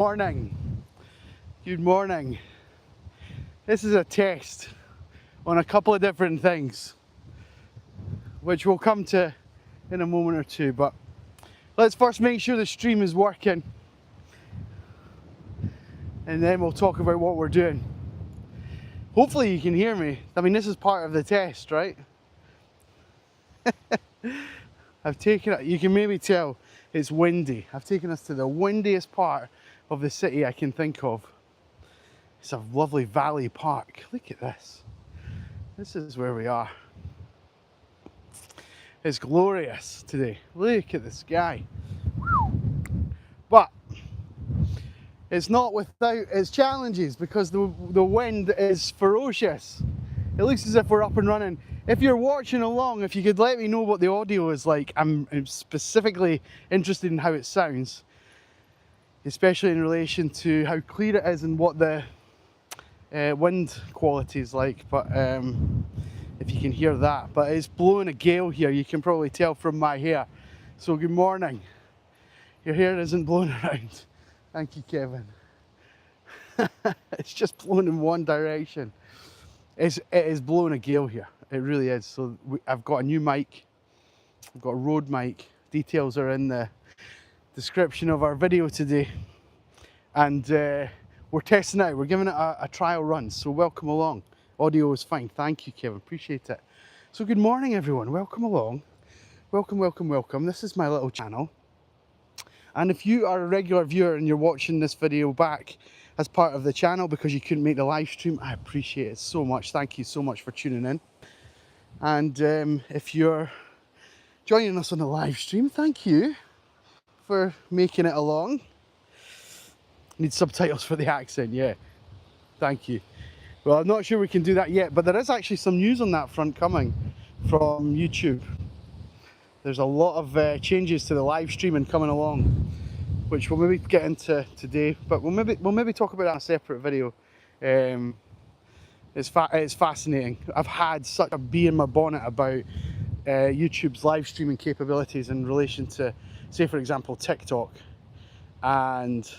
Morning. Good morning. This is a test on a couple of different things, which we'll come to in a moment or two, but let's first make sure the stream is working and then we'll talk about what we're doing. Hopefully you can hear me. I mean, this is part of the test, right? I've taken it, you can maybe tell it's windy. I've taken us to the windiest part of the city I can think of. It's a lovely valley park. Look at this. This is where we are. It's glorious today. Look at the sky. But it's not without its challenges because the wind is ferocious. It looks as if we're up and running. If you're watching along, if you could let me know what the audio is like, I'm specifically interested in how it sounds, especially in relation to how clear it is and what the wind quality is like. But if you can hear that, but it's blowing a gale here, you can probably tell from my hair. So good morning. Your hair isn't blowing around. Thank you, Kevin. It's just blowing in one direction. It is blowing a gale here. It really is. So I've got a new mic. I've got a Røde mic. Details are in the description of our video today. And we're testing out. We're giving it a trial run. So welcome along. Audio is fine. Thank you, Kevin. Appreciate it. So good morning, everyone. Welcome along. Welcome, welcome, welcome. This is my little channel. And if you are a regular viewer and you're watching this video back as part of the channel because you couldn't make the live stream, I appreciate it so much. Thank you so much for tuning in. And if you're joining us on the live stream, thank you for making it along. Need subtitles for the accent, yeah. Thank you. Well, I'm not sure we can do that yet, but there is actually some news on that front coming from YouTube. There's a lot of changes to the live streaming coming along, which we'll maybe get into today, but we'll maybe talk about that in a separate video. It's fascinating. I've had such a bee in my bonnet about YouTube's live streaming capabilities in relation to, say for example, TikTok, and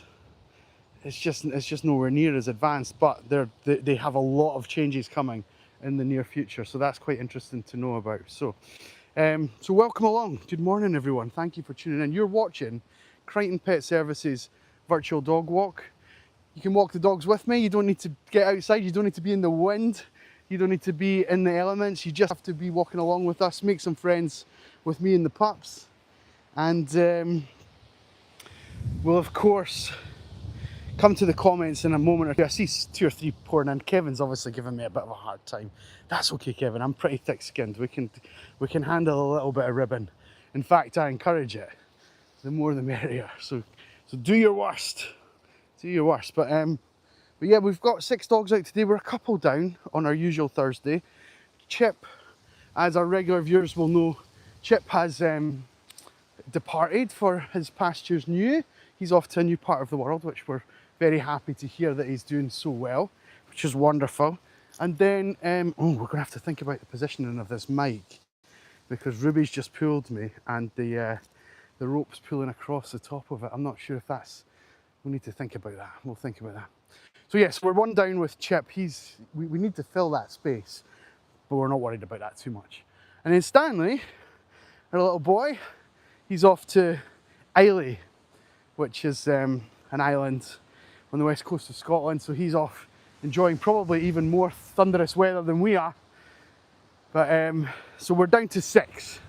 it's just nowhere near as advanced. But they have a lot of changes coming in the near future, so that's quite interesting to know about. So welcome along. Good morning, everyone. Thank you for tuning in. You're watching Crighton Pet Services virtual dog walk. You can walk the dogs with me. You don't need to get outside. You don't need to be in the wind. You don't need to be in the elements. You just have to be walking along with us, make some friends with me and the pups. And we'll, of course, come to the comments in a moment or two. I see 2 or 3 pouring in. Kevin's obviously giving me a bit of a hard time. That's okay, Kevin. I'm pretty thick-skinned. We can handle a little bit of ribbon. In fact, I encourage it. The more the merrier. So do your worst. Do your worst. But yeah, we've got 6 dogs out today. We're a couple down on our usual Thursday. Chip, as our regular viewers will know, Chip has departed for his pastures new. He's off to a new part of the world, which we're very happy to hear that he's doing so well, which is wonderful. And then, we're going to have to think about the positioning of this mic, because Ruby's just pulled me and the rope's pulling across the top of it. I'm not sure if that's, we need to think about that. We'll think about that. So yes, we're one down with Chip. We need to fill that space, but we're not worried about that too much. And then Stanley, our little boy, he's off to Islay, which is an island on the west coast of Scotland. So he's off enjoying probably even more thunderous weather than we are. But so we're down to 6.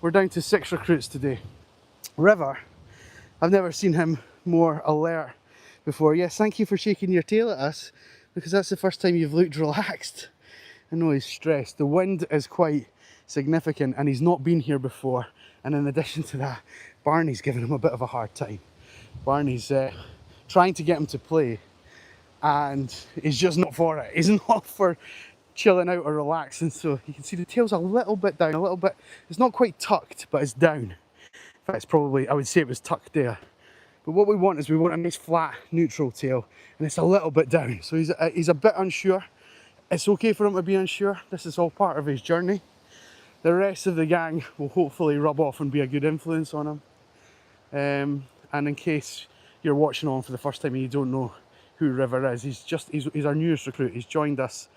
We're down to 6 recruits today. River, I've never seen him more alert before. Yes, thank you for shaking your tail at us, because that's the first time you've looked relaxed. I know he's stressed. The wind is quite significant and he's not been here before. And in addition to that, Barney's giving him a bit of a hard time. Barney's trying to get him to play and he's just not for it. He's not for chilling out or relaxing. So you can see the tail's a little bit down, a little bit, it's not quite tucked, but it's down. In fact, it's probably, I would say it was tucked there. But what we want is we want a nice flat neutral tail, and it's a little bit down. So he's a bit unsure. It's okay for him to be unsure. This is all part of his journey. The rest of the gang will hopefully rub off and be a good influence on him. And in case you're watching on for the first time and you don't know who River is, he's our newest recruit. He's joined us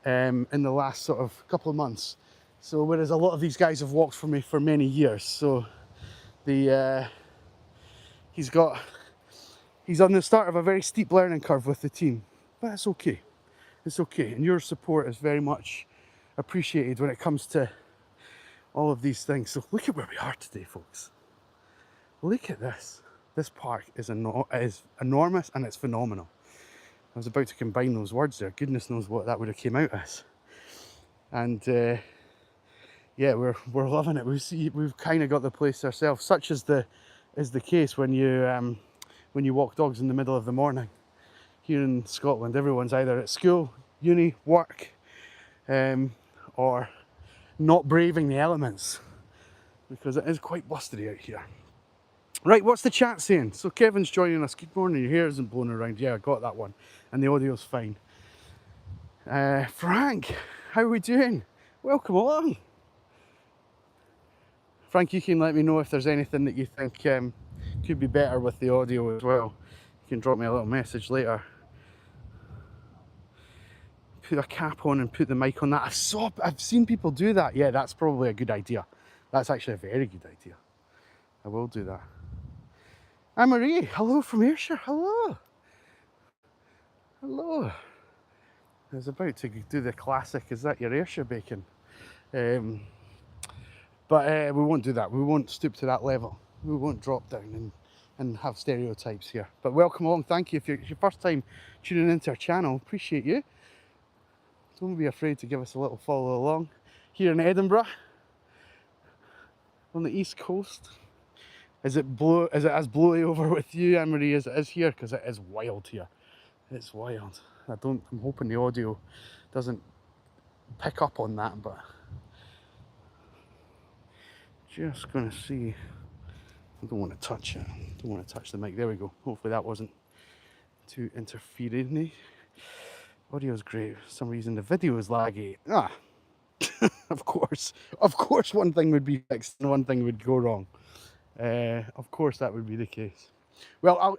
in the last sort of couple of months. So whereas a lot of these guys have walked for me for many years, so he's on the start of a very steep learning curve with the team, but it's okay. It's okay, and your support is very much appreciated when it comes to all of these things. So look at where we are today, folks. Look at this. This park is enormous and it's phenomenal. I was about to combine those words there. Goodness knows what that would have came out as. And yeah, we're loving it. We've kind of got the place ourselves. Such is the case when you walk dogs in the middle of the morning. Here in Scotland, everyone's either at school, uni, work, or not braving the elements, because it is quite blustery out here. Right, what's the chat saying? So Kevin's joining us. Good morning, your hair isn't blown around. Yeah, I got that one. And the audio's fine. Frank, how are we doing? Welcome along. Frank, you can let me know if there's anything that you think could be better with the audio as well. You can drop me a little message later. Put a cap on and put the mic on that. I've seen people do that. Yeah, that's probably a good idea. That's actually a very good idea. I will do that. Anne Marie, hello from Ayrshire. Hello. Hello. I was about to do the classic, is that your Ayrshire bacon? But we won't do that. We won't stoop to that level. We won't drop down and have stereotypes here. But welcome along. Thank you. If it's your first time tuning into our channel, appreciate you. Don't be afraid to give us a little follow along. Here in Edinburgh, on the east coast. Is it as blowy over with you, Anne-Marie, as it is here? Because it is wild here. It's wild. I'm hoping the audio doesn't pick up on that, but just gonna see. I don't want to touch it. Don't want to touch the mic. There we go. Hopefully that wasn't too interfering. Audio's great. For some reason the video is laggy. Of course one thing would be fixed and one thing would go wrong. Of course that would be the case. Well,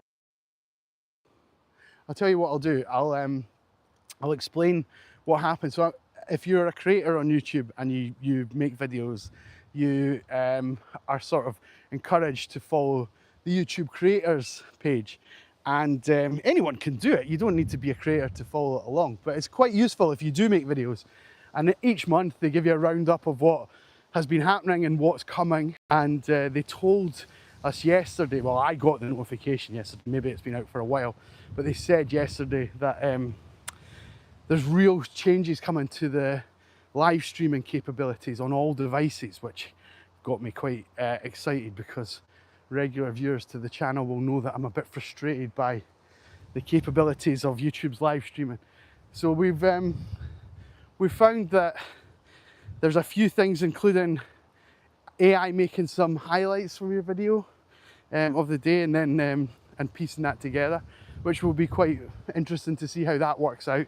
I'll tell you what I'll do. I'll explain what happens. So if you're a creator on YouTube and you make videos, you are sort of encouraged to follow the YouTube creators page. And anyone can do it. You don't need to be a creator to follow it along, but it's quite useful if you do make videos. And each month they give you a roundup of what has been happening and what's coming. And they told us yesterday, well, I got the notification yesterday, maybe it's been out for a while, but they said yesterday that there's real changes coming to the live streaming capabilities on all devices, which got me quite excited, because regular viewers to the channel will know that I'm a bit frustrated by the capabilities of YouTube's live streaming. So we've found that there's a few things, including AI making some highlights from your video of the day, and then and piecing that together, which will be quite interesting to see how that works out.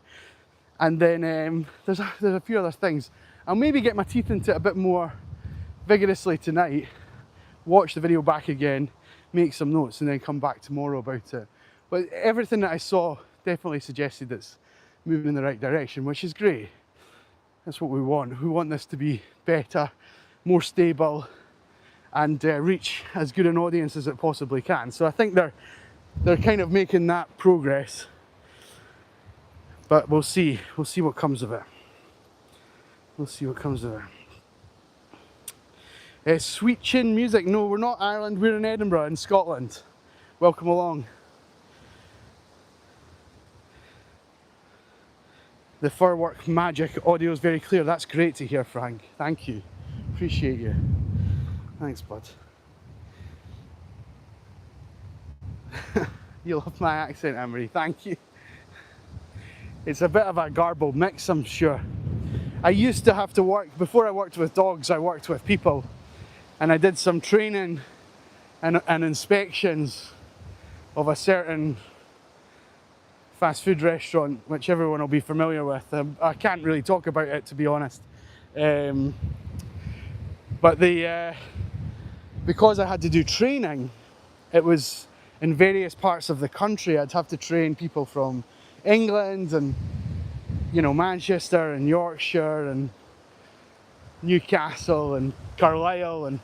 And then there's a few other things. I'll maybe get my teeth into it a bit more vigorously tonight, watch the video back again, make some notes, and then come back tomorrow about it. But everything that I saw definitely suggested it's moving in the right direction, which is great. That's what we want. We want this to be better, more stable, and reach as good an audience as it possibly can. So I think they're kind of making that progress. But we'll see what comes of it. We'll see what comes of it. Sweet Chin Music. No, we're not Ireland, we're in Edinburgh in Scotland. Welcome along. The Furwork Magic audio is very clear. That's great to hear, Frank. Thank you. Appreciate you. Thanks, bud. You love my accent, Anne-Marie. Thank you. It's a bit of a garbled mix, I'm sure. I used to have to work, before I worked with dogs, I worked with people. And I did some training and inspections of a certain fast food restaurant, which everyone will be familiar with. I can't really talk about it, to be honest. But because I had to do training, it was in various parts of the country. I'd have to train people from England and, you know, Manchester and Yorkshire and Newcastle and Carlisle, and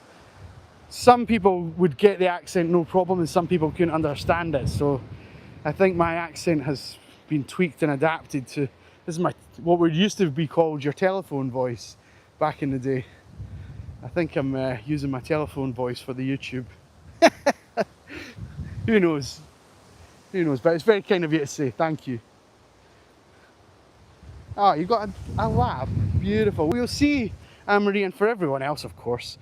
some people would get the accent no problem and some people couldn't understand it. So I think my accent has been tweaked and adapted to, this is my, what would used to be called your telephone voice back in the day. I think I'm using my telephone voice for the YouTube. Who knows? Who knows? But it's very kind of you to say thank you. Oh, you've got a lab. Beautiful. We'll see, Anne-Marie, and for everyone else, of course,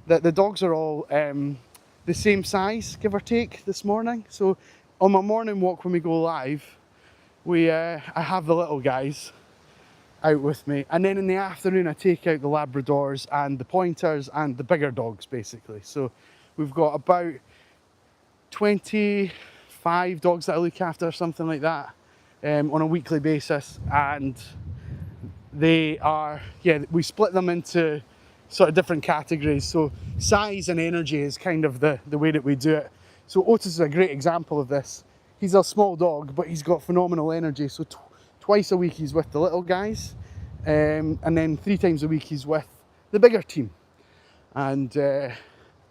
that the dogs are all the same size, give or take, this morning. So on my morning walk when we go live, I have the little guys out with me, and then in the afternoon I take out the Labradors and the Pointers and the bigger dogs, basically. So we've got about 25 dogs that I look after, something like that, on a weekly basis, and they are, yeah, we split them into sort of different categories. So size and energy is kind of the way that we do it. So Otis is a great example of this. He's a small dog, but he's got phenomenal energy. So twice a week he's with the little guys, and then 3 times a week he's with the bigger team. And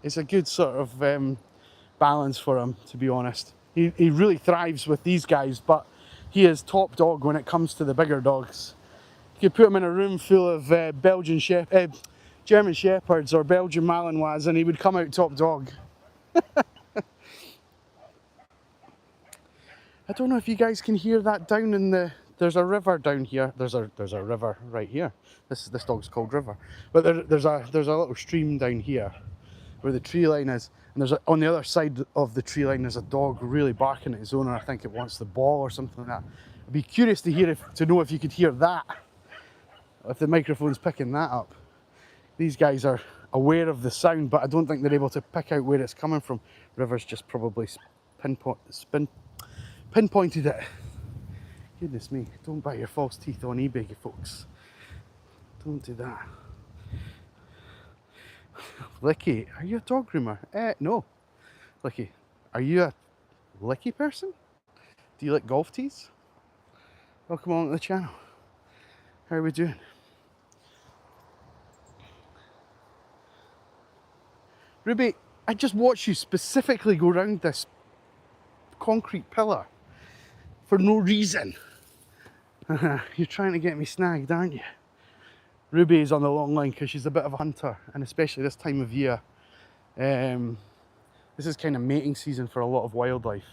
it's a good sort of balance for him, to be honest. He really thrives with these guys, but he is top dog when it comes to the bigger dogs. You could put him in a room full of German Shepherds or Belgian Malinois and he would come out top dog. I don't know if you guys can hear that down in the, there's a river down here. There's a river right here. This dog's called River. But there's a little stream down here where the tree line is. And there's on the other side of the tree line there's a dog really barking at his owner. I think it wants the ball or something like that. I'd be curious to know if you could hear that, if the microphone's picking that up. These guys are aware of the sound, but I don't think they're able to pick out where it's coming from. River's just probably pinpointed it. Goodness me, don't buy your false teeth on eBay, you folks. Don't do that. Licky, are you a dog groomer? No. Licky, are you a licky person? Do you like golf tees? Welcome along to the channel. How are we doing? Ruby, I just watched you specifically go round this concrete pillar for no reason. You're trying to get me snagged, aren't you? Ruby is on the long line because she's a bit of a hunter, and especially this time of year. This is kind of mating season for a lot of wildlife,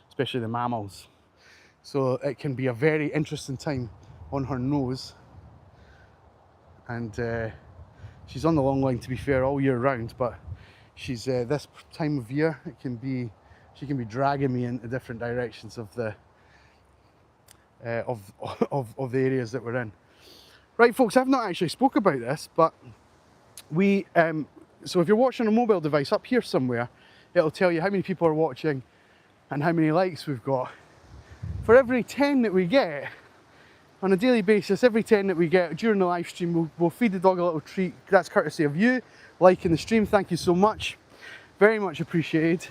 especially the mammals. So it can be a very interesting time on her nose. And she's on the long line, to be fair, all year round, but she's this time of year, she can be dragging me into different directions of the of the areas that we're in. Right, folks, I've not actually spoke about this, but we so if you're watching a mobile device up here somewhere, it'll tell you how many people are watching and how many likes we've got. For every 10 that we get on a daily basis, every 10 that we get during the live stream, we'll feed the dog a little treat. That's courtesy of you liking the stream. Thank you so much, very much appreciated.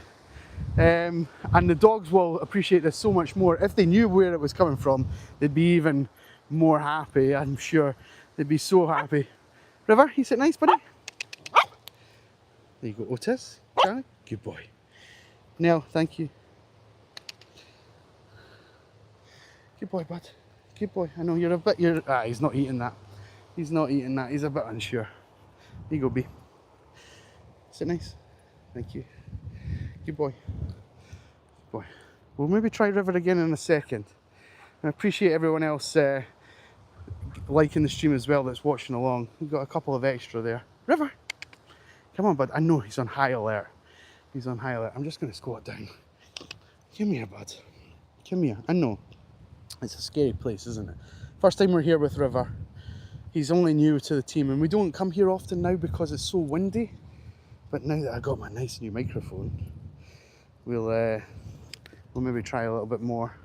And the dogs will appreciate this so much more. If they knew where it was coming from, they'd be even more happy. I'm sure they'd be so happy. River, you sit nice, buddy. There you go, Otis. Charlie, good boy. Nell, thank you. Good boy, bud. Good boy. I know you're a bit. He's not eating that. He's not eating that. He's a bit unsure. There you go, B. Sit nice. Thank you. Good boy. Good boy. We'll maybe try River again in a second. I appreciate everyone else liking the stream as well that's watching along. We've got a couple of extra there. River! Come on, bud. I know he's on high alert. He's on high alert. I'm just going to squat down. Come here, bud. Come here. I know. It's a scary place, isn't it? First time we're here with River. He's only new to the team, and we don't come here often now because it's so windy. But now that I got my nice new microphone, we'll maybe try a little bit more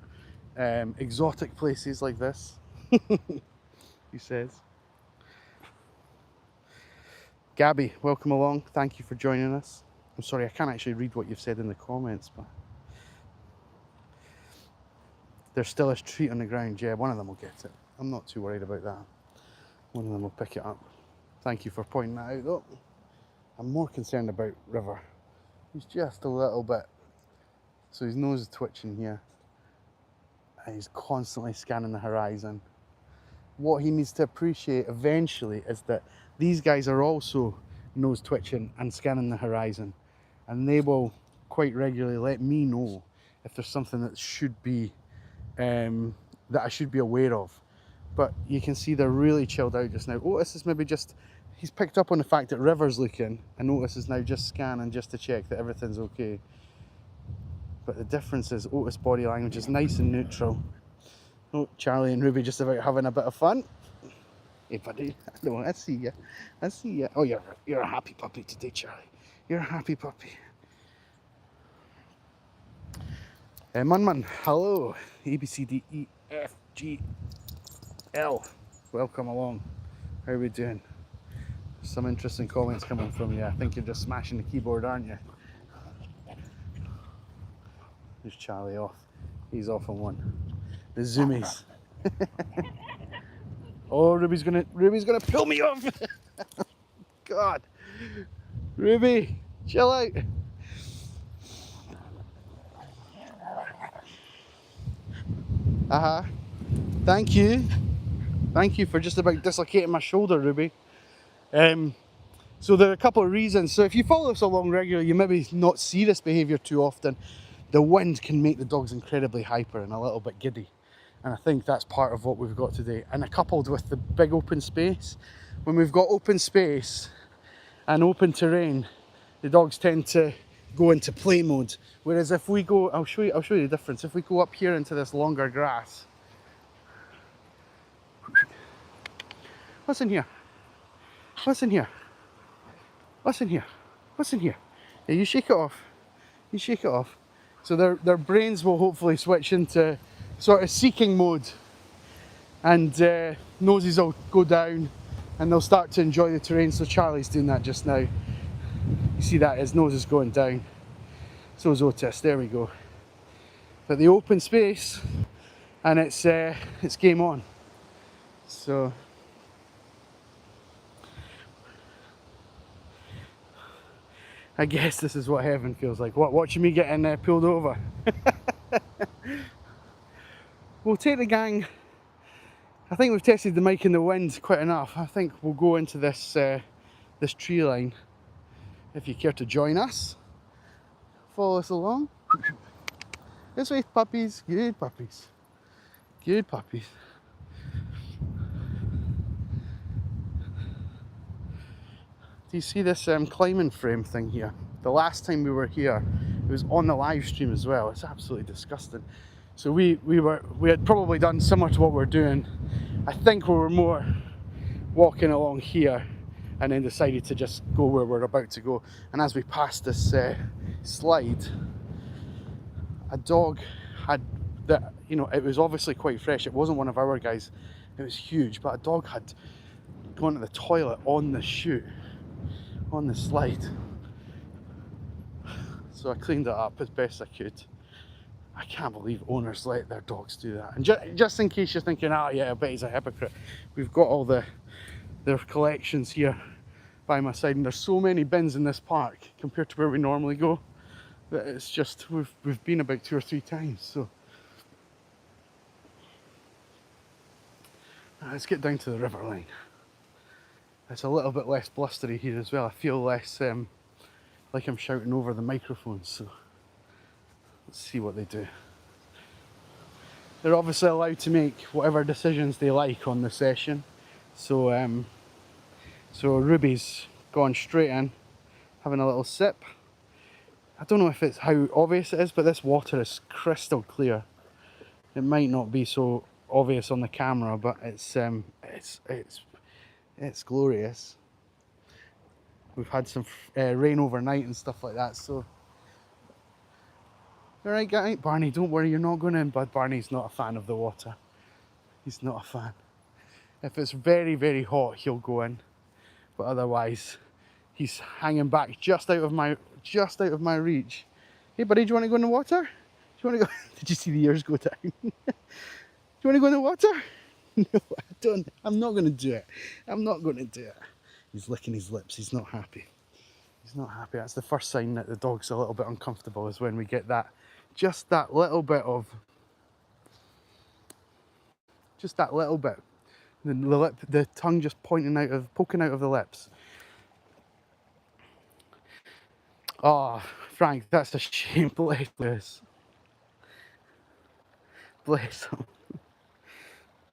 exotic places like this. He says. Gabby, welcome along. Thank you for joining us. I'm sorry, I can't actually read what you've said in the comments, but There's still a treat on the ground. Yeah, one of them will get it. I'm not too worried about that. One of them will pick it up. Thank you for pointing that out though. I'm more concerned about River. He's just a little bit. So his nose is twitching here. And he's constantly scanning the horizon. What he needs to appreciate eventually is that these guys are also nose twitching and scanning the horizon. And they will quite regularly let me know if there's something that should be, that I should be aware of. But you can see they're really chilled out just now. Otis is maybe just, he's picked up on the fact that River's looking, and Otis is now just scanning just to check that everything's okay. But the difference is Otis' body language is nice and neutral. Oh, Charlie and Ruby just about having a bit of fun. Hey buddy, no, I see ya. I see ya. Oh, you're a happy puppy today, Charlie. You're a happy puppy. Munman, hello. A, B, C, D, E, F, G, L. Welcome along. How are we doing? Some interesting comments coming from you. I think you're just smashing the keyboard, aren't you? There's Charlie off. He's off on one. The zoomies. Oh, Ruby's gonna pull me off. God. Ruby, chill out. Thank you. Thank you for just about dislocating my shoulder, Ruby. So there are a couple of reasons. So if you follow us along regularly, you maybe not see this behaviour too often. The wind can make the dogs incredibly hyper and a little bit giddy. And I think that's part of what we've got today. And coupled with the big open space, when we've got open space and open terrain, the dogs tend to go into play mode. Whereas if we go, I'll show you the difference. If we go up here into this longer grass. What's in here? What's in here? What's in here? What's in here? Yeah, you shake it off. You shake it off. So their brains will hopefully switch into sort of seeking mode, and noses will go down and they'll start to enjoy the terrain. So Charlie's doing that just now. You see that his nose is going down. So is Otis, there we go. But the open space, and it's game on. So I guess this is what heaven feels like. What, watching me getting pulled over? We'll take the gang. I think we've tested the mic in the wind quite enough. I think we'll go into this this tree line. If you care to join us, follow us along. This way, puppies. Good puppies. Good puppies. Do you see this climbing frame thing here? The last time we were here, it was on the live stream as well. It's absolutely disgusting. So we had probably done similar to what we're doing. I think we were more walking along here and then decided to just go where we're about to go. And as we passed this slide, a dog had that, you know, it was obviously quite fresh. It wasn't one of our guys. It was huge, but a dog had gone to the toilet on the chute, on the slide. So I cleaned it up as best I could. I can't believe owners let their dogs do that. And just in case you're thinking, ah, yeah, I bet he's a hypocrite. We've got all their collections here by my side, and there's so many bins in this park compared to where we normally go that it's just, we've been about 2 or 3 times. So let's get down to the river line. It's a little bit less blustery here as well. I feel less like I'm shouting over the microphones. So let's see what they do. They're obviously allowed to make whatever decisions they like on the session. So so Ruby's gone straight in, having a little sip. I don't know if it's how obvious it is, but this water is crystal clear. It might not be so obvious on the camera, but it's glorious. We've had some rain overnight and stuff like that, so. Alright guy, Barney, don't worry, you're not going in, but Barney's not a fan of the water. He's not a fan. If it's very, very hot, he'll go in. But otherwise, he's hanging back just out of my reach. Hey buddy, do you want to go in the water? Do you want to go? Did you see the ears go down? Do you want to go in the water? No, I don't. I'm not going to do it. I'm not going to do it. He's licking his lips. He's not happy. He's not happy. That's the first sign that the dog's a little bit uncomfortable, is when we get that, just that little bit of, just that little bit. The lip, the tongue just poking out of the lips. Oh, Frank, that's a shame. Bless. Bless him.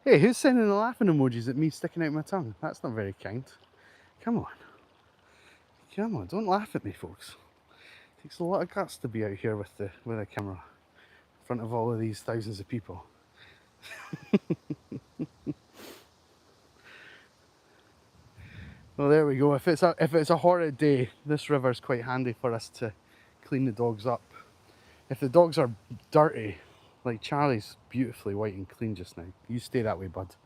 Hey, who's sending the laughing emojis at me sticking out my tongue? That's not very kind. Come on. Come on, don't laugh at me, folks. It takes a lot of guts to be out here with a camera in front of all of these thousands of people. Well, there we go. If it's a horrid day, this river's quite handy for us to clean the dogs up. If the dogs are dirty, like Charlie's beautifully white and clean just now. You stay that way, bud.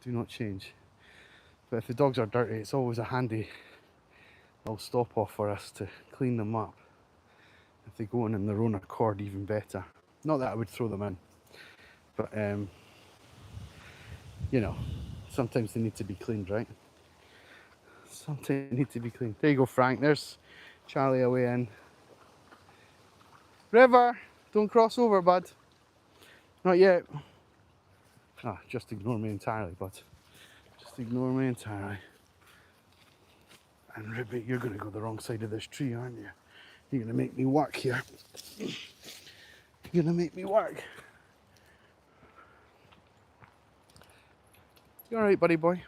Do not change. But if the dogs are dirty, it's always a handy little stop off for us to clean them up. If they go in their own accord, even better. Not that I would throw them in, but you know, sometimes they need to be cleaned, right? Sometimes they need to be cleaned. There you go, Frank. There's Charlie away in. River, don't cross over, bud. Not yet. Ah, just ignore me entirely, bud. Just ignore me entirely. And Ribbit, you're going to go the wrong side of this tree, aren't you? You're going to make me work here. You're going to make me work. You alright, buddy boy?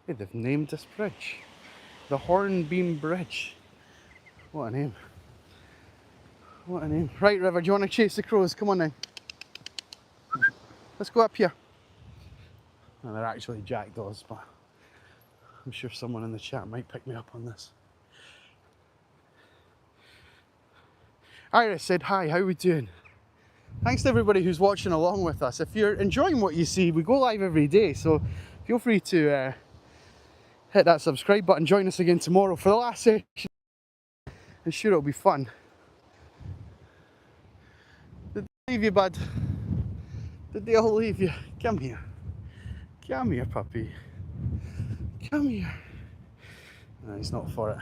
Hey, they've named this bridge the Hornbeam Bridge. What a name. What a name. Right, River, do you want to chase the crows? Come on then. Let's go up here. No, they're actually jackdaws, but I'm sure someone in the chat might pick me up on this. Iris said, hi, how are we doing? Thanks to everybody who's watching along with us. If you're enjoying what you see, we go live every day, so feel free to hit that subscribe button. Join us again tomorrow for the last session. I'm sure it'll be fun. Did they leave you, bud? Did they all leave you? Come here. Come here, puppy. Come here. No, he's not for it.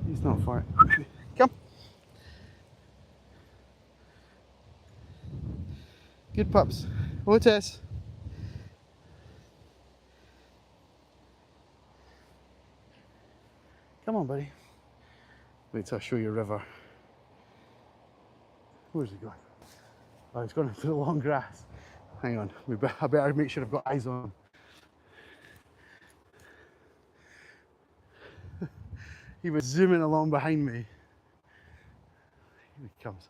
He's not for it. Come. Good pups. Otis. Come on, buddy. Wait till I show you River. Where's he going? Oh, he's going into the long grass. Hang on. I better make sure I've got eyes on him. He was zooming along behind me. Here he comes.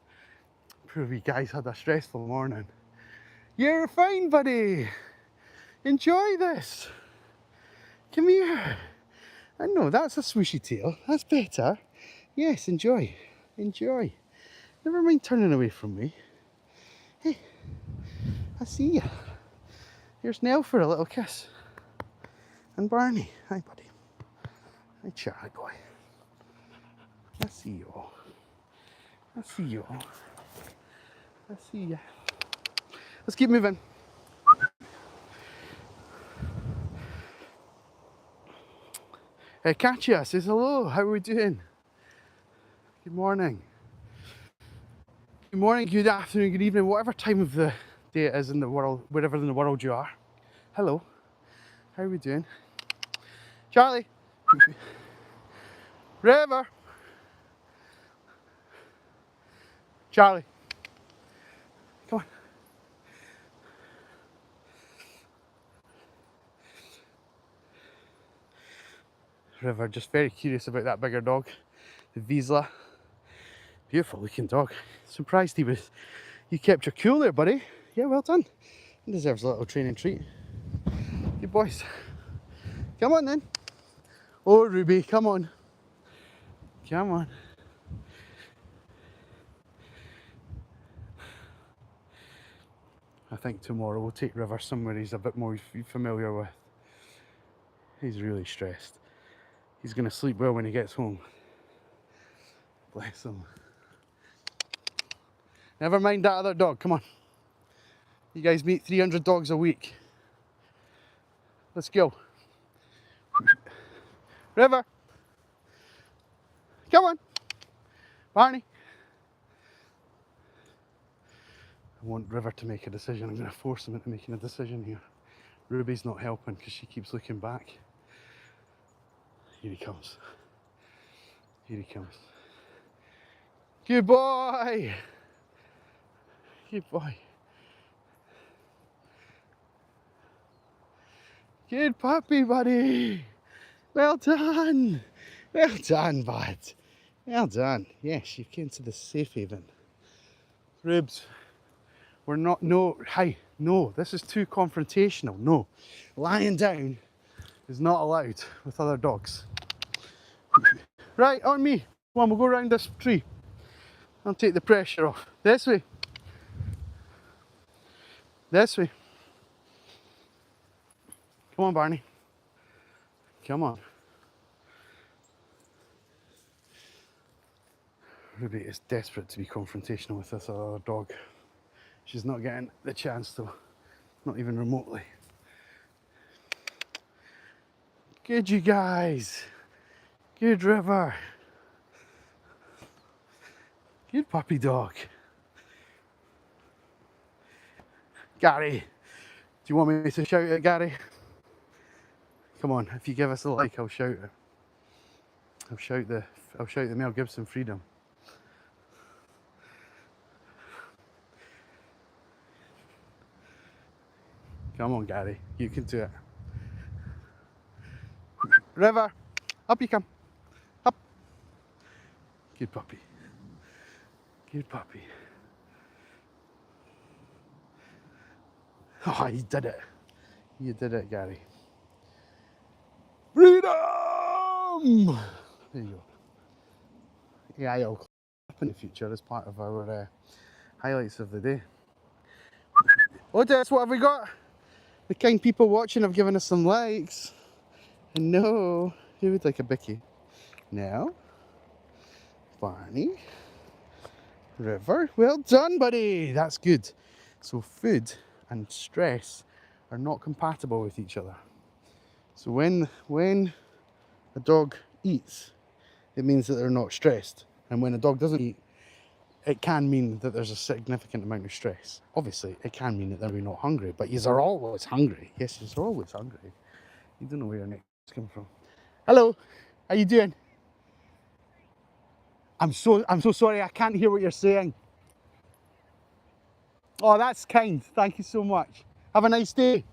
Poor wee guy's had a stressful morning. You're fine, buddy. Enjoy this. Come here. I know, that's a swooshy tail. That's better. Yes, enjoy. Enjoy. Never mind turning away from me. Hey, I see you. Here's Nell for a little kiss. And Barney. Hi, buddy. Hi, Charlie boy. I see you all. I see you all. I see you. Let's keep moving. Katya says hello. How are we doing? Good morning. Good morning, good afternoon, good evening, whatever time of the day it is in the world, wherever in the world you are. Hello. How are we doing? Charlie. River. Charlie. Come on. River, just very curious about that bigger dog, the Vizsla. Beautiful looking dog. Surprised you kept your cool there, buddy. Yeah, well done. He deserves a little training treat. Good boys. Come on then. Oh, Ruby, come on. Come on. I think tomorrow we'll take River somewhere he's a bit more familiar with. He's really stressed. He's going to sleep well when he gets home. Bless him. Never mind that other dog, come on. You guys meet 300 dogs a week. Let's go. River. Come on. Barney. I want River to make a decision. I'm going to force him into making a decision here. Ruby's not helping because she keeps looking back. Here he comes. Here he comes. Good boy. Good boy. Good puppy, buddy. Well done. Well done, bud. Well done. Yes, you came to the safe haven. Rubes, we're not, no, hi, no, this is too confrontational, no. Lying down is not allowed with other dogs. Right, on me. Come on, we'll go around this tree. I'll take the pressure off. This way. This way. Come on, Barney. Come on. Ruby is desperate to be confrontational with this other dog. She's not getting the chance though, not even remotely. Good, you guys. Good, River. Good puppy dog. Gary, do you want me to shout at Gary? Come on, if you give us a like, I'll shout it. I'll shout the Mel Gibson freedom. Come on, Gary, you can do it. River, up you come. Up. Good puppy. Good puppy. Oh, you did it. You did it, Gary. Freedom! There you go. Yeah, I'll clip up in the future as part of our highlights of the day. Otis, what have we got? The kind people watching have given us some likes. And no, who would like a bicky? No. Barney. River. Well done, buddy. That's good. So food and stress are not compatible with each other. So when a dog eats, it means that they're not stressed. And when a dog doesn't eat, it can mean that there's a significant amount of stress. Obviously, it can mean that they're not hungry, but you're always hungry. Yes, you're always hungry. You don't know where your next is coming from. Hello, how you doing? I'm so sorry, I can't hear what you're saying. Oh, that's kind. Thank you so much. Have a nice day.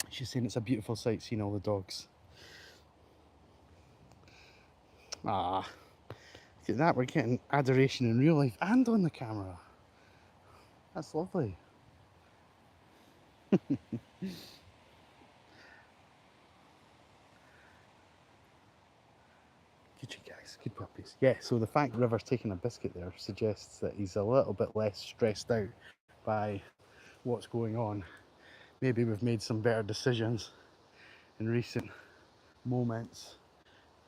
She's saying it's a beautiful sight seeing all the dogs. Ah, look at that. We're getting adoration in real life and on the camera. That's lovely. Good you guys, good puppies. Yeah, so the fact River's taking a biscuit there suggests that he's a little bit less stressed out by what's going on. Maybe we've made some better decisions in recent moments.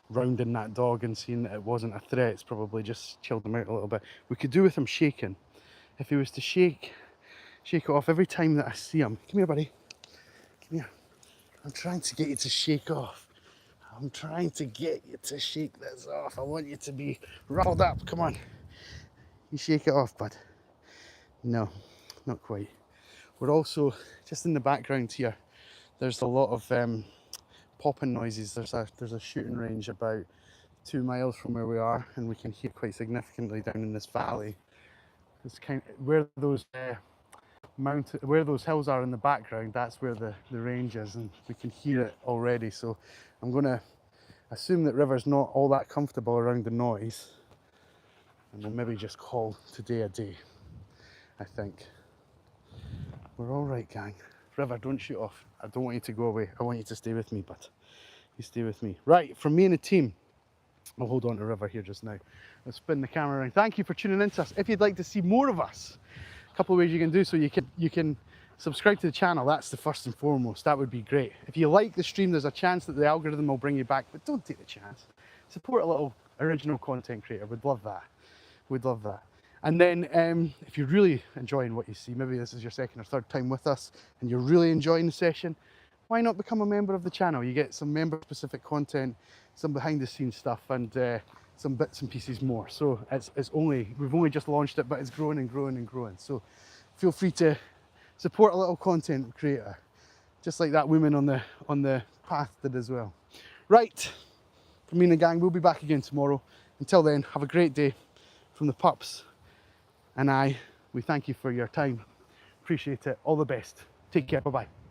Rounding that dog and seeing that it wasn't a threat, it's probably just chilled him out a little bit. We could do with him shaking. If he was to shake it off every time that I see him. Come here, buddy. Come here. I'm trying to get you to shake off. I'm trying to get you to shake this off. I want you to be rolled up. Come on. You shake it off, bud. No, not quite. We're also, just in the background here, there's a lot of popping noises. There's a shooting range about 2 miles from where we are, and we can hear quite significantly down in this valley. It's kind of where those where those hills are in the background. That's where the range is, and we can hear it already. So I'm going to assume that River's not all that comfortable around the noise, and we'll maybe just call today a day. I think we're all right, gang. River, don't shoot off. I don't want you to go away. I want you to stay with me, but you stay with me. Right, from me and the team, I'll hold on to River here just now. Let's spin the camera around. Thank you for tuning in to us. If you'd like to see more of us, a couple of ways you can do so. You can subscribe to the channel. That's the first and foremost. That would be great. If you like the stream, there's a chance that the algorithm will bring you back, but don't take the chance. Support a little original content creator. We'd love that. We'd love that. And then if you're really enjoying what you see, maybe this is your second or third time with us and you're really enjoying the session, why not become a member of the channel? You get some member specific content, some behind the scenes stuff, and some bits and pieces more. So we've only just launched it, but it's growing and growing and growing. So feel free to support a little content creator, just like that woman on the path did as well. Right, from me and the gang, we'll be back again tomorrow. Until then, have a great day from the pups and we thank you for your time. Appreciate it. All the best. Take care. Bye-bye.